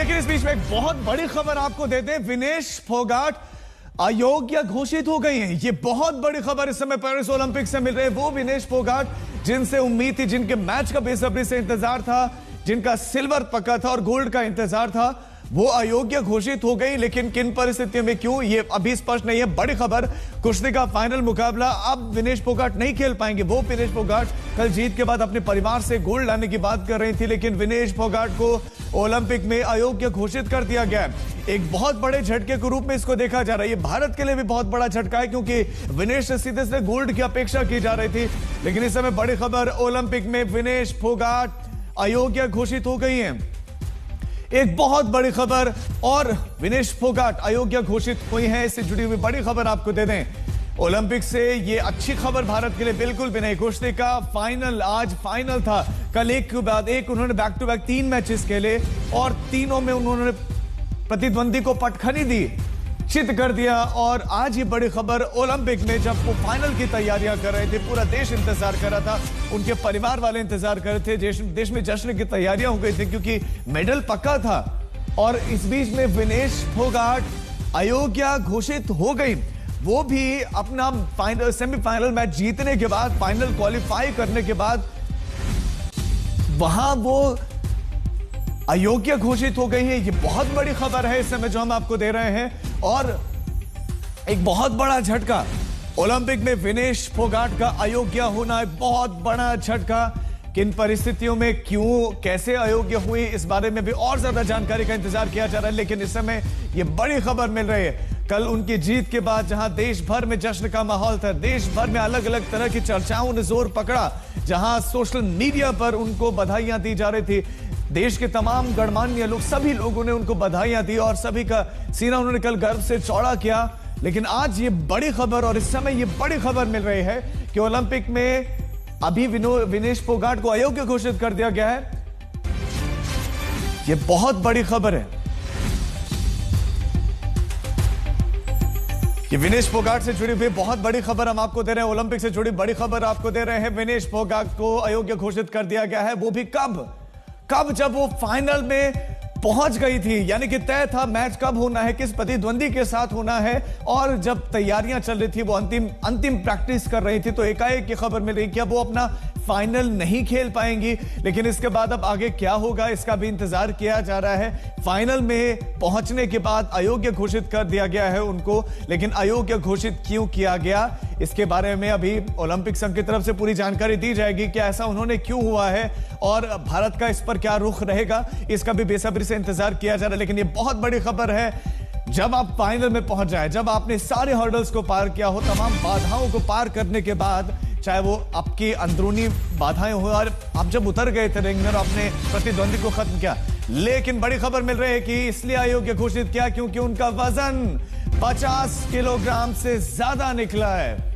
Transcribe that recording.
लेकिन इस बीच में एक बहुत बड़ी खबर आपको देते हैं। विनेश फोगाट अयोग्य घोषित हो गई हैं। ये बहुत बड़ी खबर इस समय पेरिस ओलंपिक से मिल रही है। वो विनेश फोगाट जिनसे उम्मीद थी, जिनके मैच का बेसब्री से इंतजार था, जिनका सिल्वर पक्का था और गोल्ड का इंतजार था, वो अयोग्य घोषित हो गई। लेकिन किन परिस्थितियों में, क्यों, ये अभी स्पष्ट नहीं है। बड़ी खबर, कुश्ती का फाइनल मुकाबला अब विनेश फोगाट नहीं खेल पाएंगे। वो विनेश फोगाट कल जीत के बाद अपने परिवार से गोल्ड लाने की बात कर रही थी, लेकिन विनेश फोगाट को ओलंपिक में अयोग्य घोषित कर दिया गया है। एक बहुत बड़े झटके के रूप में इसको देखा जा रहा है। ये भारत के लिए भी बहुत बड़ा झटका है, क्योंकि विनेश से सीधे से गोल्ड की अपेक्षा की जा रही थी। लेकिन इस समय बड़ी खबर, ओलंपिक में विनेश फोगाट अयोग्य घोषित हो गई है। एक बहुत बड़ी खबर, और विनेश फोगाट अयोग्य घोषित हुई है। इससे जुड़ी हुई बड़ी खबर आपको दे दें। ओलंपिक से ये अच्छी खबर भारत के लिए बिल्कुल भी नहीं। कुश्ती का फाइनल, आज फाइनल था। कल एक के बाद एक उन्होंने बैक टू बैक 3 मैचेस खेले और तीनों में उन्होंने प्रतिद्वंदी को पटखनी दी, चित कर दिया। और आज ये बड़ी खबर, ओलंपिक में जब वो फाइनल की तैयारियां कर रहे थे, पूरा देश इंतजार कर रहा था, उनके परिवार वाले इंतजार कर रहे थे, देश में जश्न की तैयारियां हो गई थी, क्योंकि मेडल पक्का था। और इस बीच में विनेश फोगाट अयोग्य घोषित हो गई। वो भी अपना फाइनल, सेमीफाइनल मैच जीतने के बाद, फाइनल क्वालिफाई करने के बाद वहां वो अयोग्य घोषित हो गई है। ये बहुत बड़ी खबर है इस समय जो हम आपको दे रहे हैं। और एक बहुत बड़ा झटका, ओलंपिक में विनेश फोगाट का अयोग्य होना एक बहुत बड़ा झटका। किन परिस्थितियों में, क्यों, कैसे अयोग्य हुई, इस बारे में भी और ज्यादा जानकारी का इंतजार किया जा रहा है। लेकिन इस समय ये बड़ी खबर मिल रही है। कल उनकी जीत के बाद जहां देश भर में जश्न का माहौल था, देश भर में अलग अलग तरह की चर्चाओं ने जोर पकड़ा, जहां सोशल मीडिया पर उनको बधाइयां दी जा रही थी, देश के तमाम गणमान्य लोग, सभी लोगों ने उनको बधाइयां दी और सभी का सीना उन्होंने कल गर्व से चौड़ा किया। लेकिन आज ये बड़ी खबर, और इस समय ये बड़ी खबर मिल रही है कि ओलंपिक में अभी विनेश फोगाट को अयोग्य घोषित कर दिया गया है। ये बहुत बड़ी खबर है। ये विनेश फोगाट से जुड़ी हुई बहुत बड़ी खबर हम आपको दे रहे हैं। ओलंपिक से जुड़ी बड़ी खबर आपको दे रहे हैं। विनेश फोगाट को अयोग्य घोषित कर दिया गया है। वो भी कब, जब वो फाइनल में पहुंच गई थी, यानी कि तय था मैच कब होना है, किस प्रतिद्वंदी के साथ होना है। और जब तैयारियां चल रही थी, वो अंतिम प्रैक्टिस कर रही थी, तो एकाएक ये खबर मिल रही कि अब वो अपना फाइनल नहीं खेल पाएंगी। लेकिन इसके बाद अब आगे क्या होगा, इसका भी इंतजार किया जा रहा है। फाइनल में पहुंचने के बाद अयोग्य घोषित कर दिया गया है उनको। लेकिन अयोग्य घोषित क्यों किया गया, इसके बारे में अभी ओलंपिक संघ की तरफ से पूरी जानकारी दी जाएगी कि ऐसा उन्होंने क्यों हुआ है और भारत का इस पर क्या रुख रहेगा, इसका भी बेसब्री से इंतजार किया जा रहा है। लेकिन ये बहुत बड़ी खबर है, जब आप फाइनल में पहुंच जाए, जब आपने सारे हर्डल्स को पार किया हो, तमाम बाधाओं को पार करने के बाद, चाहे वो आपकी अंदरूनी बाधाएं हो, और आप जब उतर गए थे रिंग में और अपने प्रतिद्वंदी को खत्म किया। लेकिन बड़ी खबर मिल रही है कि इसलिए अयोग्य घोषित किया क्योंकि उनका वजन 50 किलोग्राम से ज्यादा निकला है।